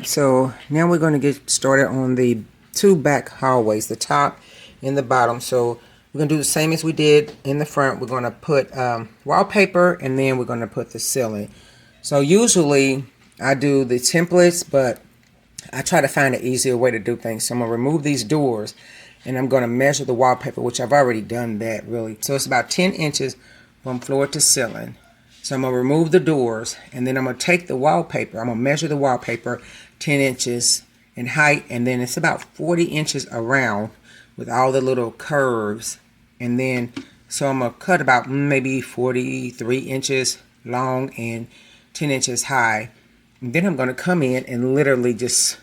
Alright, so now we're going to get started on the two back hallways, the top and the bottom. So we're going to do the same as we did in the front. We're going to put wallpaper, and then we're going to put the ceiling. So usually I do the templates, but I try to find an easier way to do things. So I'm going to remove these doors, and I'm going to measure the wallpaper, which I've already done that really. So it's about 10 inches from floor to ceiling. So I'm going to remove the doors, and then I'm going to take the wallpaper. I'm going to measure the wallpaper 10 inches in height, and then it's about 40 inches around with all the little curves. And then, so I'm going to cut about maybe 43 inches long and 10 inches high. And then I'm going to come in and literally just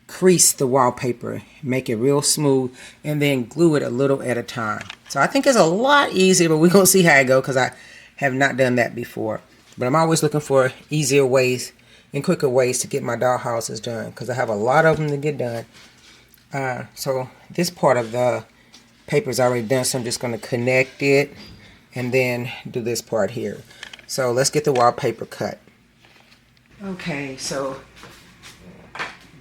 crease the wallpaper, make it real smooth, and then glue it a little at a time. So I think it's a lot easier, but we're going to see how it goes because I have not done that before. But I'm always looking for easier ways and quicker ways to get my dollhouses done because I have a lot of them to get done. So this part of the paper is already done, so I'm just going to connect it and then do this part here. So let's get the wallpaper cut. Okay, so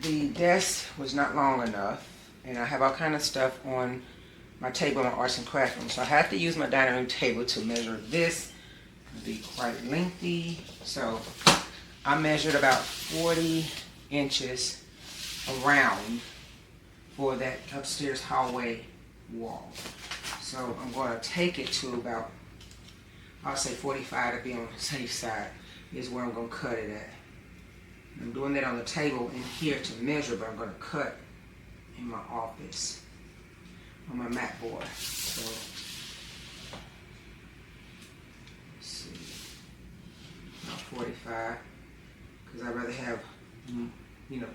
the desk was not long enough, and I have all kind of stuff on my table in my arts and crafts room. So I have to use my dining room table to measure this. It'll be quite lengthy. So I measured about 40 inches around for that upstairs hallway wall. So I'm going to take it to about, I'll say 45 to be on the safe side is where I'm going to cut it at. I'm doing that on the table in here to measure, but I'm going to cut in my office on my mat board. So let's see, about 45, because I'd rather have,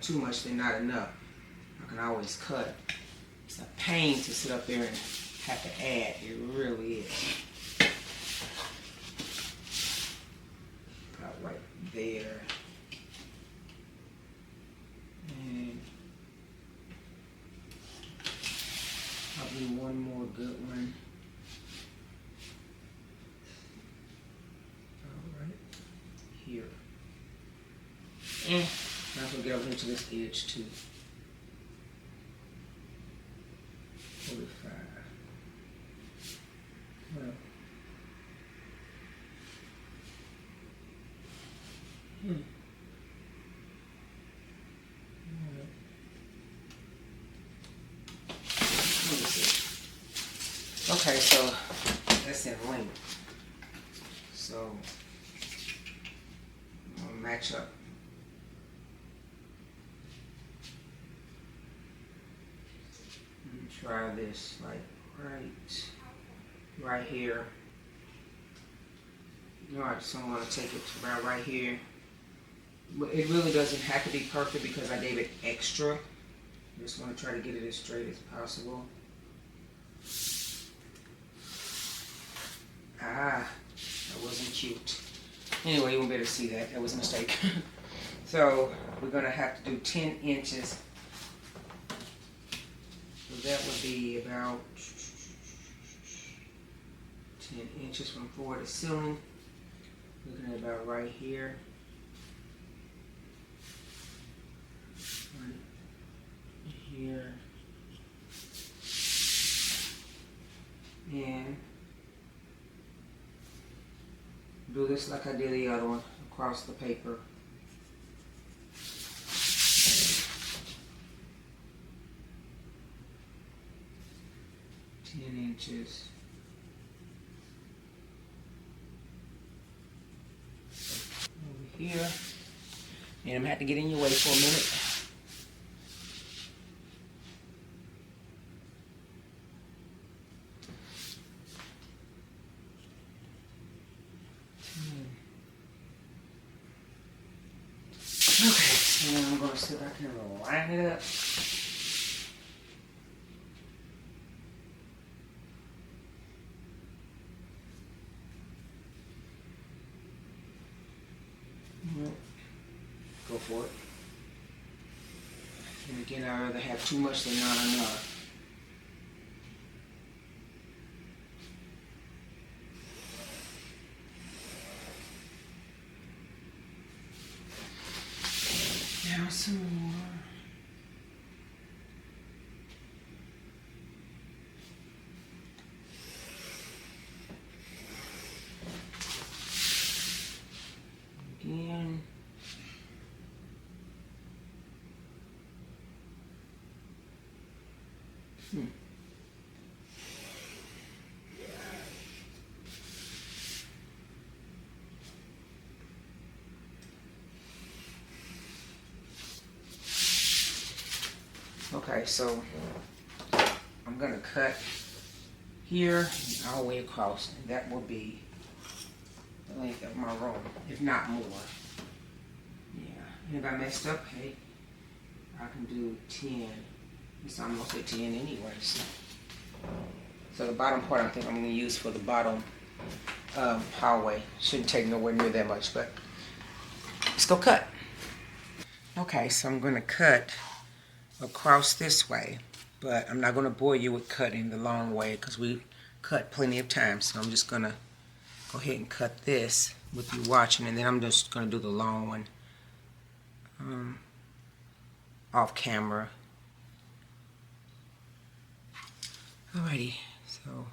too much than not enough. I can always cut. It's a pain to sit up there and have to add. It really is. About right there. And probably one more good one. All right, here. And I'm gonna get over into this edge too. 45. Well. Okay, so that's in length. So I'm gonna match up. Let me try this, like right here. Alright, so I'm gonna take it to around right here. But it really doesn't have to be perfect because I gave it extra. I just want to try to get it as straight as possible. That wasn't cute. Anyway, you won't be able to see that. That was a mistake. So we're going to have to do 10 inches. So that would be about 10 inches from floor to ceiling. Looking at about right here. Right here. And do this like I did the other one, across the paper. Inches. Over here. And I'm going to have to get in your way for a minute. Okay, so now I'm going to see if I can line it up. Go for it. And again, I'd rather have too much than not enough. Now some more. Okay, so I'm gonna cut here and all the way across, and that will be the length of my room, if not more. Yeah, and if I messed up, hey, I can do 10. It's almost at 10 anyway. So the bottom part I think I'm gonna use for the bottom hallway. Shouldn't take nowhere near that much, but let's go cut. Okay, so I'm gonna cut across this way, but I'm not going to bore you with cutting the long way because we cut plenty of times. So I'm just going to go ahead and cut this with you watching, and then I'm just going to do the long one off camera. Alrighty, so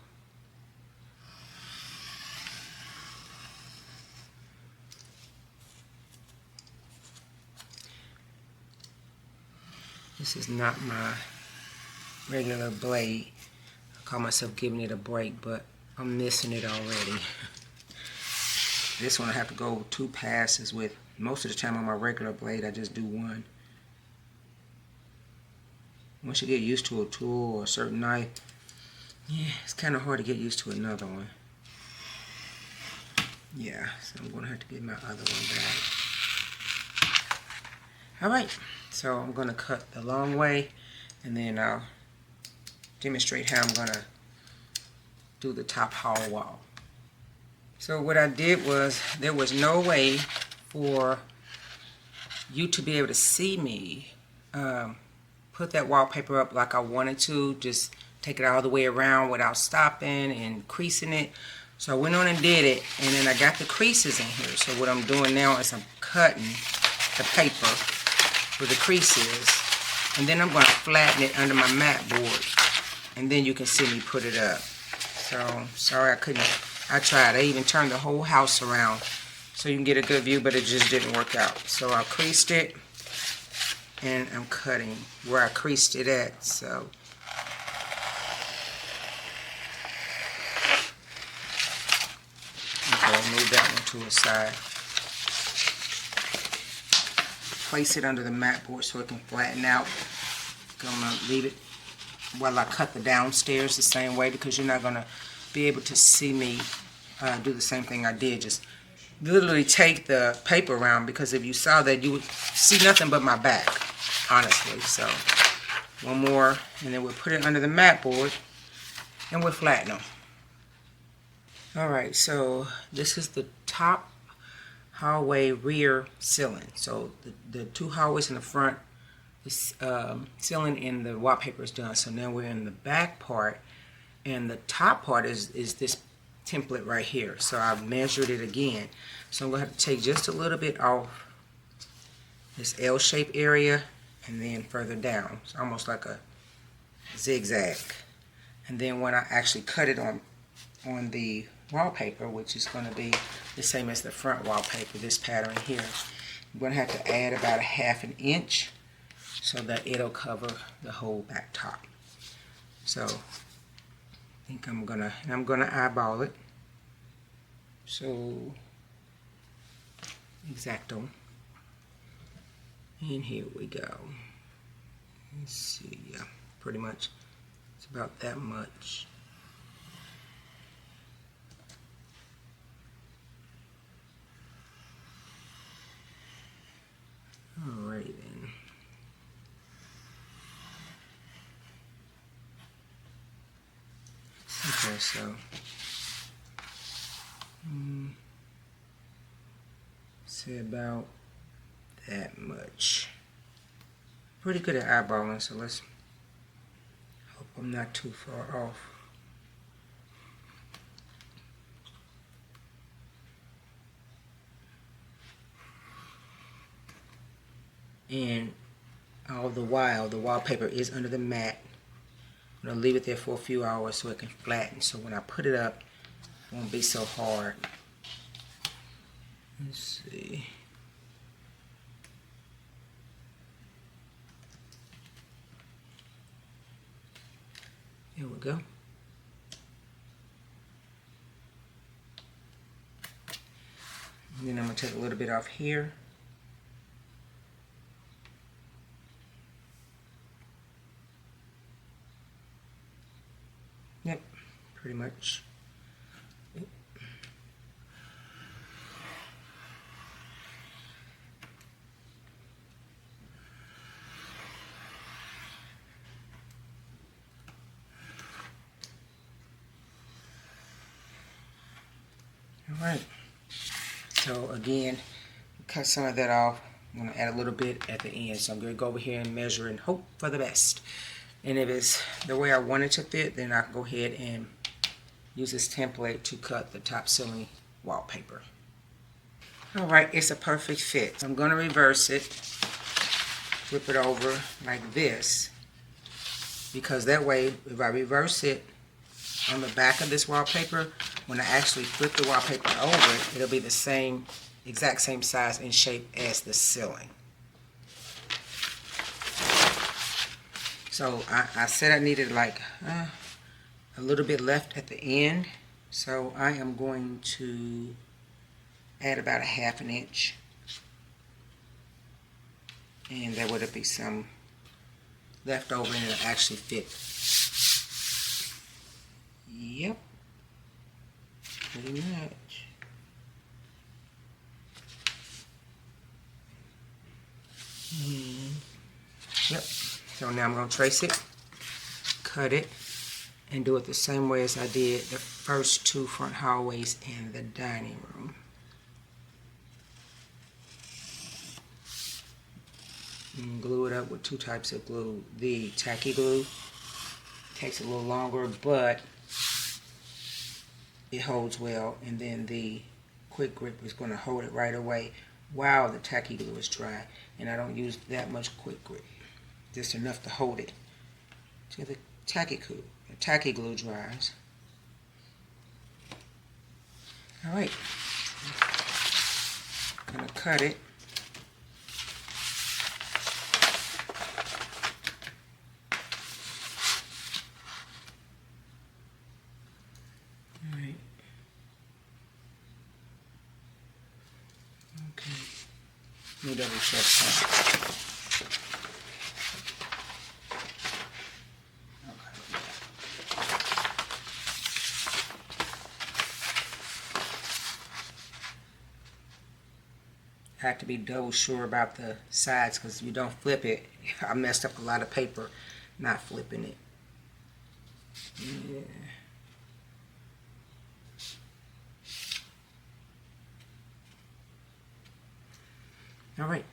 this is not my regular blade. I call myself giving it a break, but I'm missing it already. This one I have to go 2 passes with. Most of the time on my regular blade I just do 1. Once you get used to a tool or a certain knife, yeah, it's kind of hard to get used to another one. Yeah, so I'm going to have to get my other one back. Alright, so I'm going to cut the long way, and then I'll demonstrate how I'm going to do the top hall wall. So what I did was, there was no way for you to be able to see me put that wallpaper up like I wanted to, just take it all the way around without stopping and creasing it. So I went on and did it, and then I got the creases in here. So what I'm doing now is I'm cutting the paper where the crease is, and then I'm going to flatten it under my mat board, and then you can see me put it up. So sorry I couldn't. I tried. I even turned the whole house around so you can get a good view, but it just didn't work out. So I creased it, and I'm cutting where I creased it at. So okay, I'll move that one to a side. Place it under the mat board so it can flatten out. Gonna leave it while I cut the downstairs the same way, because you're not gonna be able to see me do the same thing I did. Just literally take the paper around, because if you saw that, you would see nothing but my back, honestly. So one more, and then we'll put it under the mat board and we'll flatten them. Alright, so this is the top hallway rear ceiling. So the 2 hallways in the front, the ceiling and the wallpaper is done. So now we're in the back part, and the top part is this template right here. So I've measured it again. So I'm going to have to take just a little bit off this L-shaped area, and then further down. It's almost like a zigzag. And then when I actually cut it on the wallpaper, which is going to be the same as the front wallpaper, this pattern here, I'm going to have to add about a 1/2 inch so that it'll cover the whole back top. So I think I'm gonna eyeball it. So X-Acto, and here we go. Let's see, yeah, pretty much it's about that much. Alright then. Okay, so say about that much. Pretty good at eyeballing, so let's hope I'm not too far off. And all the while, the wallpaper is under the mat. I'm going to leave it there for a few hours so it can flatten. So when I put it up, it won't be so hard. Let's see. There we go. And then I'm going to take a little bit off here. Yep, pretty much. Yep. All right. So again, cut some of that off. I'm going to add a little bit at the end. So I'm going to go over here and measure and hope for the best. And if it's the way I want it to fit, then I can go ahead and use this template to cut the top ceiling wallpaper. All right, it's a perfect fit. I'm going to reverse it, flip it over like this, because that way, if I reverse it on the back of this wallpaper, when I actually flip the wallpaper over, it'll be the same, exact same size and shape as the ceiling. So I said I needed like a little bit left at the end, so I am going to add about 1/2 inch, and there would be some left over and it'll actually fit. Yep, pretty much. Yep, so now I'm going to trace it, cut it, and do it the same way as I did the first 2 front hallways in the dining room. And glue it up with 2 types of glue. The tacky glue takes a little longer, but it holds well, and then the quick grip is going to hold it right away while the tacky glue is dry. And I don't use that much quick grip, just enough to hold it till the tacky glue dries. All right, I'm gonna cut it. All right. Okay. Let me double check that. I have to be double sure about the sides, because if you don't flip it, I messed up a lot of paper not flipping it. Yeah. All right.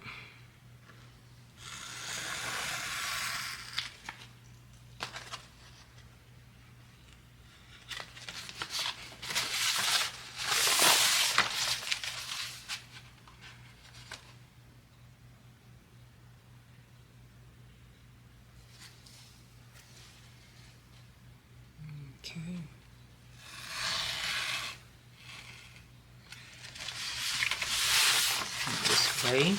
Okay. This way.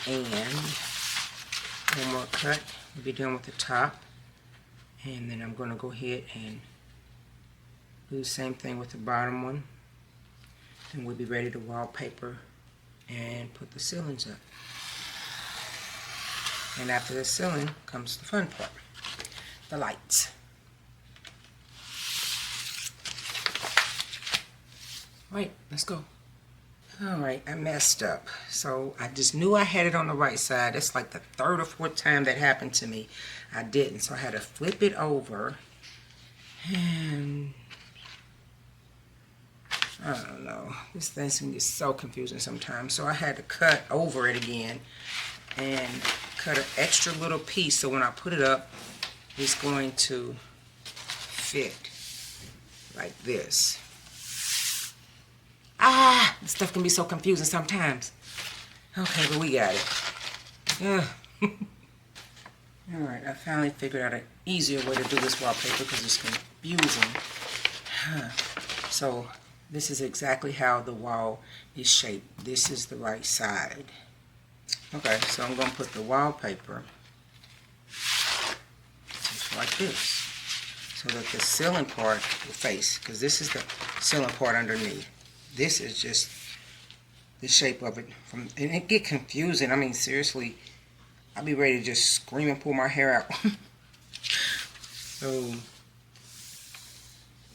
And one more cut. We'll be done with the top. And then I'm going to go ahead and do the same thing with the bottom one. And we'll be ready to wallpaper and put the ceilings up. And after the ceiling comes the fun part, the lights. Right, let's go. Alright, I messed up. So I just knew I had it on the right side. It's like the 3rd or 4th time that happened to me. I didn't, so I had to flip it over. And I don't know. This thing can get so confusing sometimes. So I had to cut over it again and cut an extra little piece, so when I put it up, it's going to fit like this. Ah, this stuff can be so confusing sometimes. Okay, but we got it. Yeah. All right, I finally figured out an easier way to do this wallpaper because it's confusing. So This is exactly how the wall is shaped. This is the right side. Okay, so I'm going to put the wallpaper just like this, so that the ceiling part will face, because this is the ceiling part underneath. This is just the shape of it. And it get confusing. I mean, seriously, I'll be ready to just scream and pull my hair out. So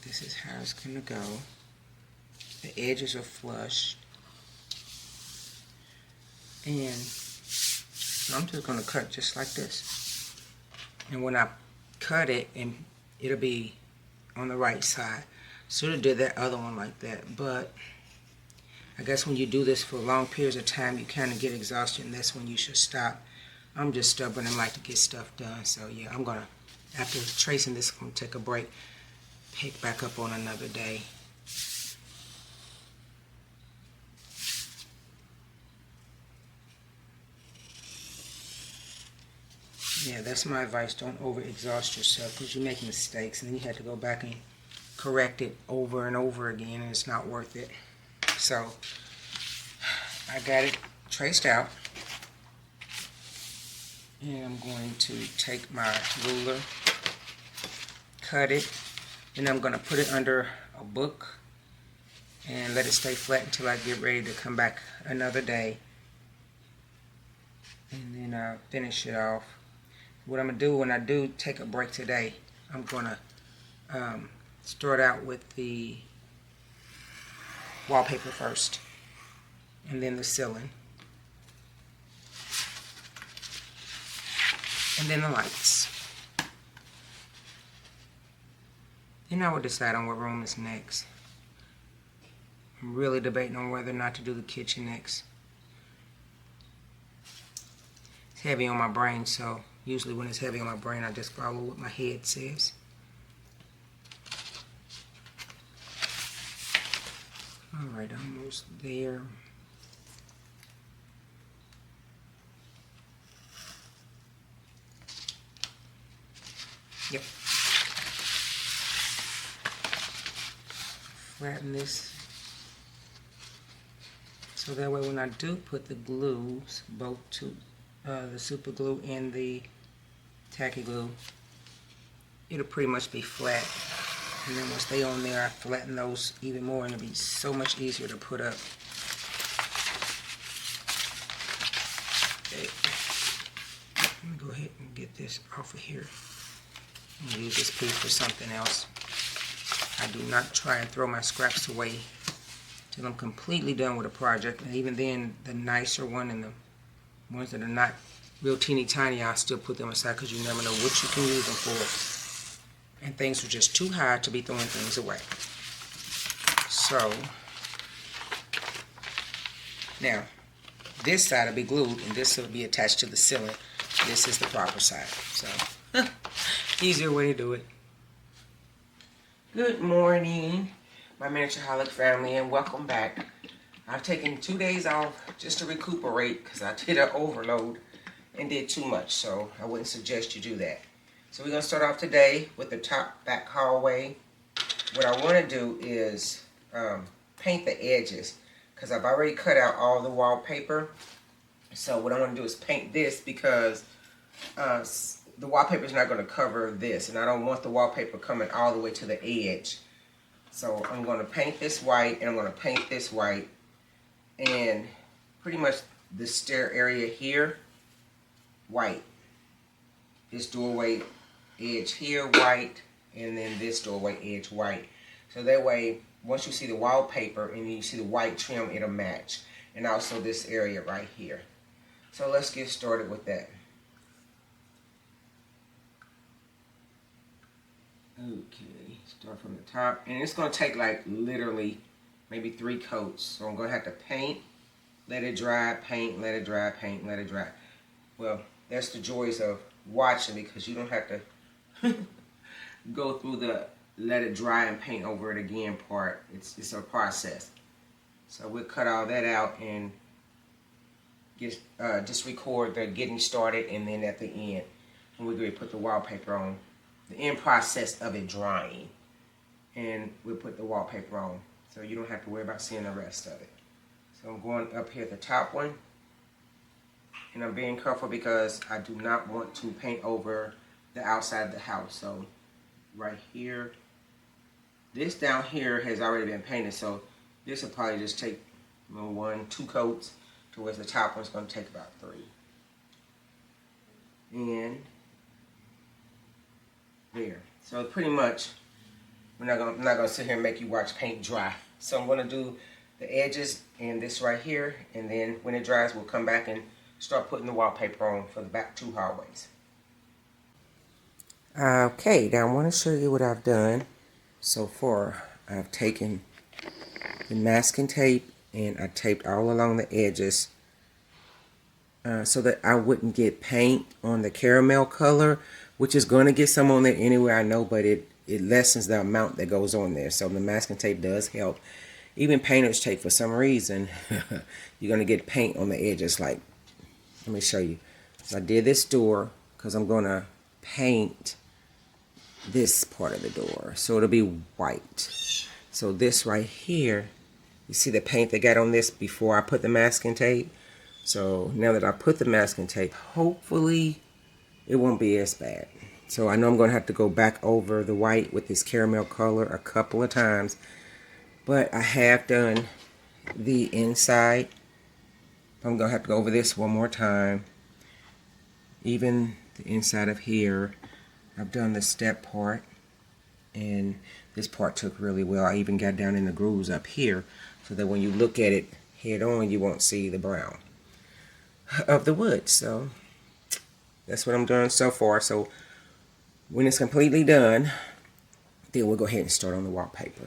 this is how it's going to go. The edges are flush. And so I'm just going to cut just like this. And when I cut it, and it'll be on the right side. Should have did that other one like that, but I guess when you do this for long periods of time, you kind of get exhausted, and that's when you should stop. I'm just stubborn and like to get stuff done, so yeah, I'm gonna, after tracing this, I'm gonna take a break, pick back up on another day. Yeah, that's my advice. Don't overexhaust yourself, because you make mistakes and then you have to go back and correct it over and over again, and it's not worth it. So I got it traced out, and I'm going to take my ruler, cut it, and I'm going to put it under a book and let it stay flat until I get ready to come back another day, and then I'll finish it off. What I'm going to do when I do take a break today, I'm going to start out with the wallpaper first, and then the ceiling, and then the lights. Then I will decide on what room is next. I'm really debating on whether or not to do the kitchen next. It's heavy on my brain, so usually when it's heavy on my brain, I just follow what my head says. Alright, almost there. Yep. Flatten this, so that way when I do put the glues, both to the super glue and the tacky glue, it'll pretty much be flat. And then once they on there, I flatten those even more, and it'll be so much easier to put up. Okay. Let me go ahead and get this off of here. I'm going to use this piece for something else. I do not try and throw my scraps away till I'm completely done with a project. And even then, the nicer one and the ones that are not real teeny tiny, I'll still put them aside, because you never know what you can use them for. And things are just too high to be throwing things away. So, now, this side will be glued, and this will be attached to the ceiling. This is the proper side. So, easier way to do it. Good morning, my miniatureholic family, and welcome back. I've taken 2 days off just to recuperate, because I did an overload and did too much, so I wouldn't suggest you do that. So we're going to start off today with the top back hallway. What I want to do is paint the edges, because I've already cut out all the wallpaper. So what I want to do is paint this, because the wallpaper is not going to cover this, and I don't want the wallpaper coming all the way to the edge. So I'm going to paint this white, and I'm going to paint this white, and pretty much the stair area here, white. This doorway edge here, white, and then this doorway edge, white. So that way, once you see the wallpaper and you see the white trim, it'll match. And also this area right here. So let's get started with that. Okay, start from the top. And it's going to take like literally maybe 3 coats. So I'm going to have to paint, let it dry, paint, let it dry, paint, let it dry. Well, that's the joys of watching, because you don't have to go through the let it dry and paint over it again part. It's a process. So we'll cut all that out and get just record the getting started, and then at the end when we're going to put the wallpaper on, the end process of it drying, and we'll put the wallpaper on. so you don't have to worry about seeing the rest of it. So I'm going up here at the top one, and I'm being careful because I do not want to paint over the outside of the house. So right here, this down here has already been painted, so this will probably just take 1-2 coats, towards the top one's going to take about 3. And there. So pretty much, I'm not gonna sit here and make you watch paint dry. So I'm gonna do the edges and this right here, and then when it dries, we'll come back and start putting the wallpaper on for the back 2 hallways. Okay, now I want to show you what I've done so far. I've taken the masking tape and I taped all along the edges so that I wouldn't get paint on the caramel color, which is going to get some on there anyway, I know, but it lessens the amount that goes on there. So the masking tape does help. Even painter's tape, for some reason, you're going to get paint on the edges. Like, let me show you. So I did this door because I'm going to paint this part of the door. So it'll be white. So this right here, you see the paint that got on this before I put the masking tape? So now that I put the masking tape, hopefully it won't be as bad. So I know I'm going to have to go back over the white with this caramel color a couple of times. But I have done the inside. I'm going to have to go over this one more time. Even the inside of here. I've done the step part. And this part took really well. I even got down in the grooves up here, so that when you look at it head on, you won't see the brown of the wood. So that's what I'm doing so far. So when it's completely done, then we'll go ahead and start on the wallpaper.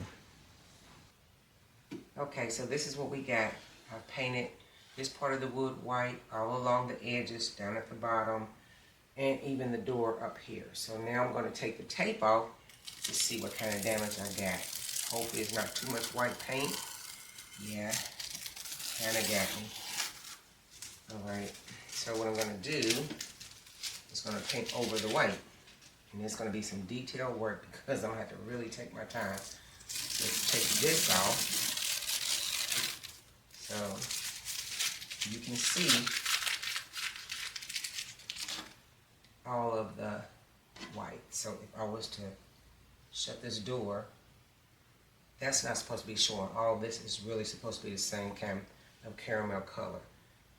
Okay, so this is what we got. I've painted this part of the wood white all along the edges, down at the bottom, and even the door up here. So now I'm going to take the tape off to see what kind of damage I got. Hopefully it's not too much white paint. Yeah, kind of got me. Alright, so what I'm going to do is going to paint over the white. And it's going to be some detailed work because I'm going to have to really take my time. Let's take this off. So you can see all of the white. So if I was to shut this door, that's not supposed to be showing. All this is really supposed to be the same kind of caramel color.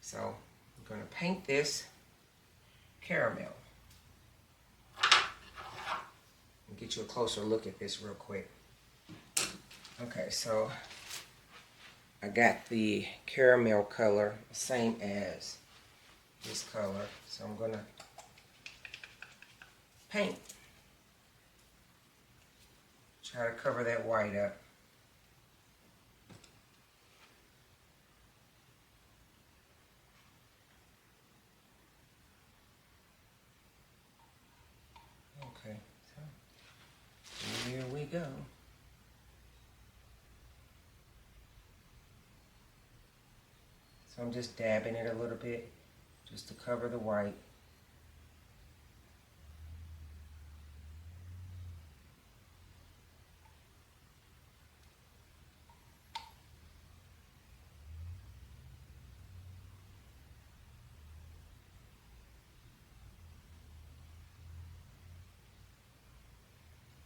So I'm going to paint this caramel. And get you a closer look at this real quick. Okay, so I got the caramel color, same as this color. So I'm going to paint. Try to cover that white up. Okay, so here we go. So I'm just dabbing it a little bit just to cover the white.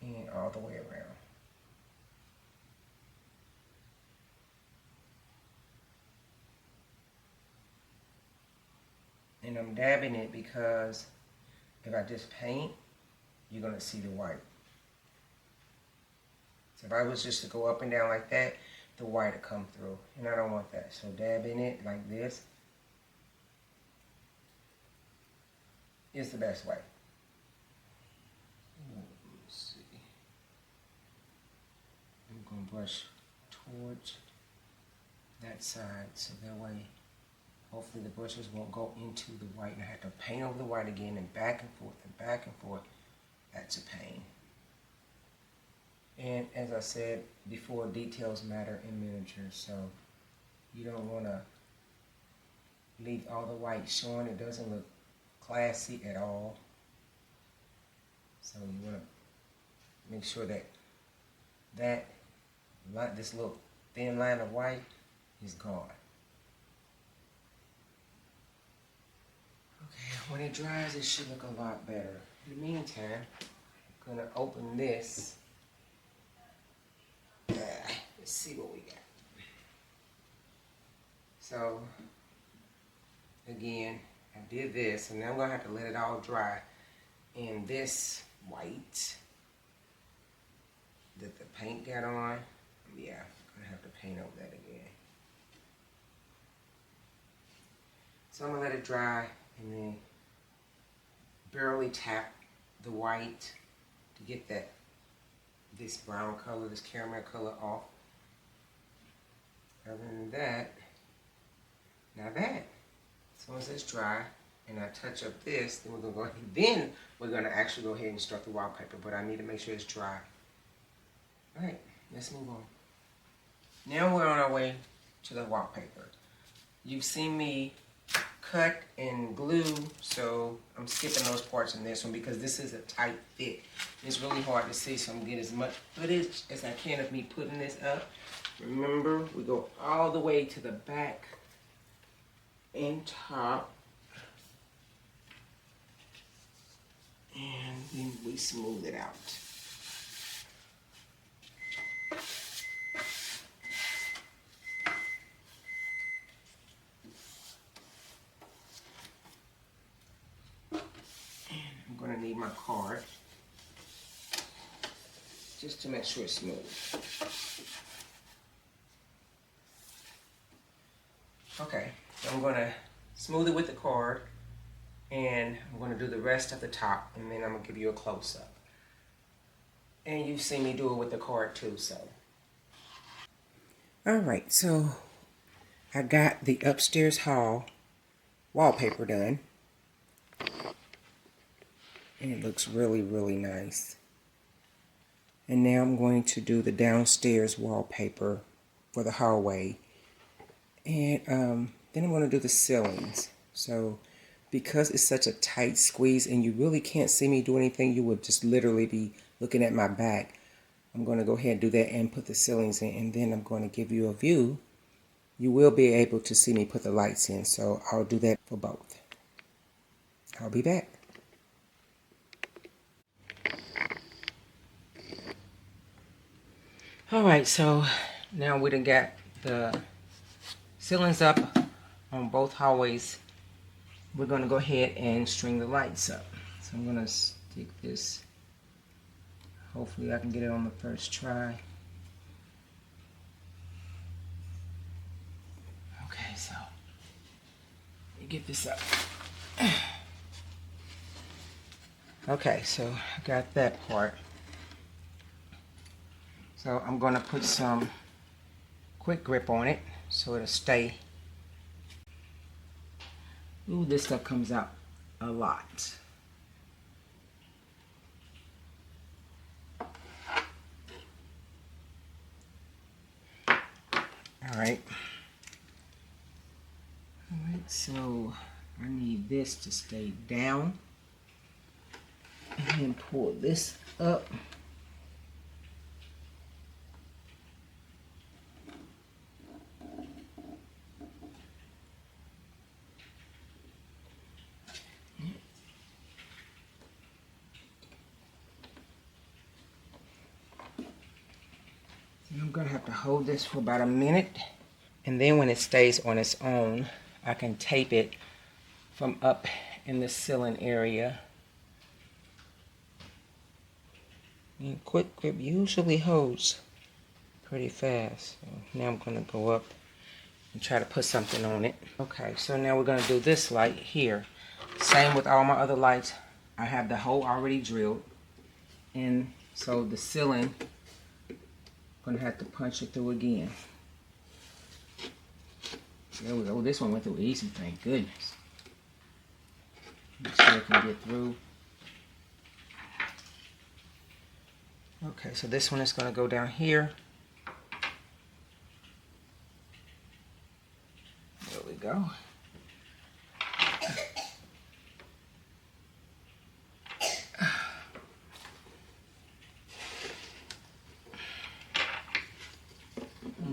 And all the way around. And I'm dabbing it because if I just paint, you're going to see the white. So if I was just to go up and down like that, the white will come through. And I don't want that. So dabbing it like this is the best way. Let's see. I'm going to brush towards that side so that way hopefully the brushes won't go into the white and I have to paint over the white again and back and forth and back and forth. That's a pain. And as I said before, details matter in miniature, so you don't want to leave all the white showing. It doesn't look classy at all. So you want to make sure that this little thin line of white is gone. Okay, when it dries, it should look a lot better. In the meantime, I'm gonna open this. Let's see what we got. So, again, I did this, and now I'm gonna have to let it all dry. And this white that the paint got on, yeah, I'm gonna have to paint over that again. So I'm gonna let it dry and then barely tap the white to get this brown color, this caramel color off. Other than that, now that, as soon as it's dry and I touch up this, then we're gonna actually go ahead and start the wallpaper, but I need to make sure it's dry. All right, let's move on. Now we're on our way to the wallpaper. You've seen me cut and glue, so I'm skipping those parts in this one because this is a tight fit. It's really hard to see, so I'm gonna get as much footage as I can of me putting this up. Remember, we go all the way to the back and top, and then we smooth it out. I'm going to need my card just to make sure it's smooth. Okay, so I'm going to smooth it with the card, and I'm going to do the rest of the top, and then I'm going to give you a close-up. And you've seen me do it with the card too, so. Alright, so I got the upstairs hall wallpaper done. And it looks really, really nice. And now I'm going to do the downstairs wallpaper for the hallway. And then I'm going to do the ceilings. So because it's such a tight squeeze and you really can't see me do anything, you would just literally be looking at my back. I'm going to go ahead and do that and put the ceilings in. And then I'm going to give you a view. You will be able to see me put the lights in. So I'll do that for both. I'll be back. Alright, so now we done got the ceilings up on both hallways. We're going to go ahead and string the lights up. So I'm going to stick this. Hopefully I can get it on the first try. Okay, so let me get this up. Okay, so I got that part. So I'm going to put some quick grip on it so it'll stay. Ooh, this stuff comes out a lot. Alright. Alright, so I need this to stay down. And then pull this up. I'm going to have to hold this for about a minute, and then when it stays on its own, I can tape it from up in the ceiling area. And quick grip usually holds pretty fast. So now I'm going to go up and try to put something on it. Okay, so now we're going to do this light here. Same with all my other lights. I have the hole already drilled, and so the ceiling, I'm gonna have to punch it through again. There we go. This one went through easy, thank goodness. Make sure I can get through. Okay, so this one is gonna go down here. There we go.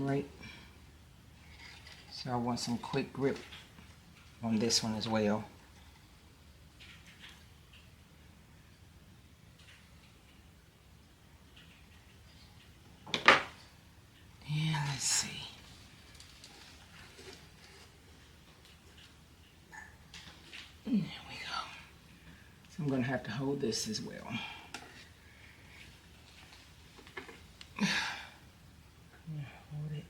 Alright. So I want some quick grip on this one as well. And let's see. There we go. So I'm going to have to hold this as well. Hold it.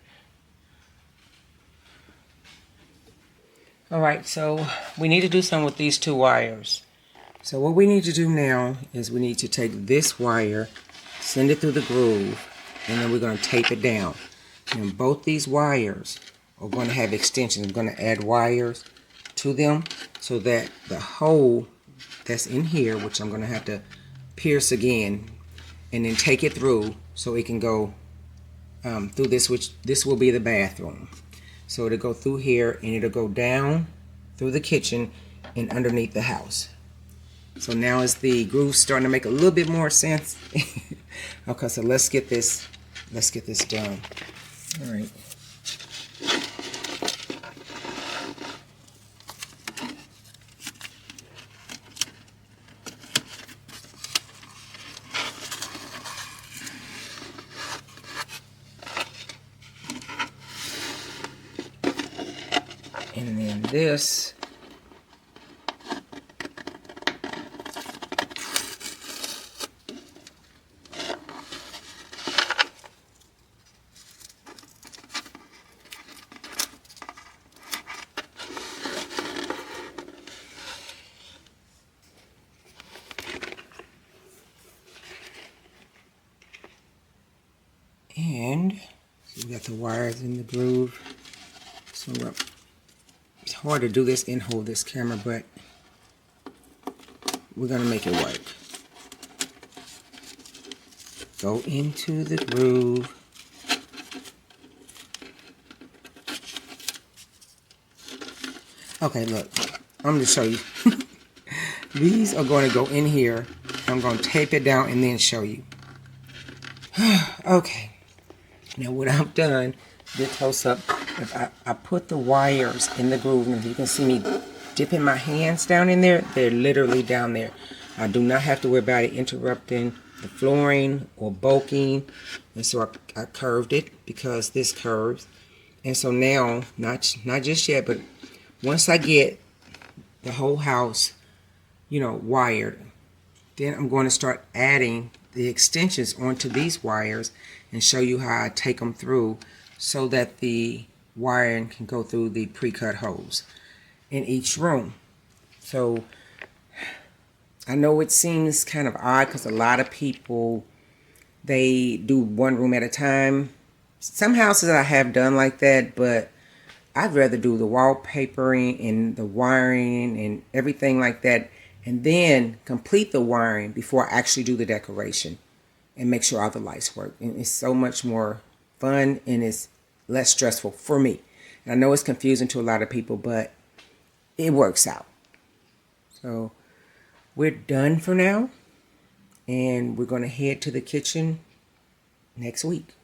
Alright, so we need to do something with these two wires. So what we need to do now is we need to take this wire, send it through the groove, and then we're going to tape it down. And both these wires are going to have extensions. I'm going to add wires to them so that the hole that's in here, which I'm going to have to pierce again, and then take it through so it can go through this, which this will be the bathroom. So it'll go through here and it'll go down through the kitchen and underneath the house. So now is the groove starting to make a little bit more sense? Okay, so let's get this done. All right. And then this and so we got the wires in the groove. So it's hard to do this and hold this camera, but we're gonna make it work. Go into the groove. Okay, look, I'm gonna show you. These are going to go in here. I'm going to tape it down and then show you. Okay, now what I've done, this close up, I put the wires in the groove, and you can see me dipping my hands down in there. They're literally down there. I do not have to worry about it interrupting the flooring or bulking. And so I curved it because this curves. And so now, not just yet, but once I get the whole house, you know, wired, then I'm going to start adding the extensions onto these wires and show you how I take them through so that the wiring can go through the pre-cut holes in each room. So I know it seems kind of odd because a lot of people, they do one room at a time. Some houses I have done like that, but I'd rather do the wallpapering and the wiring and everything like that, and then complete the wiring before I actually do the decoration and make sure all the lights work. And it's so much more fun and it's less stressful for me. And I know it's confusing to a lot of people, but it works out. So we're done for now, and we're going to head to the kitchen next week.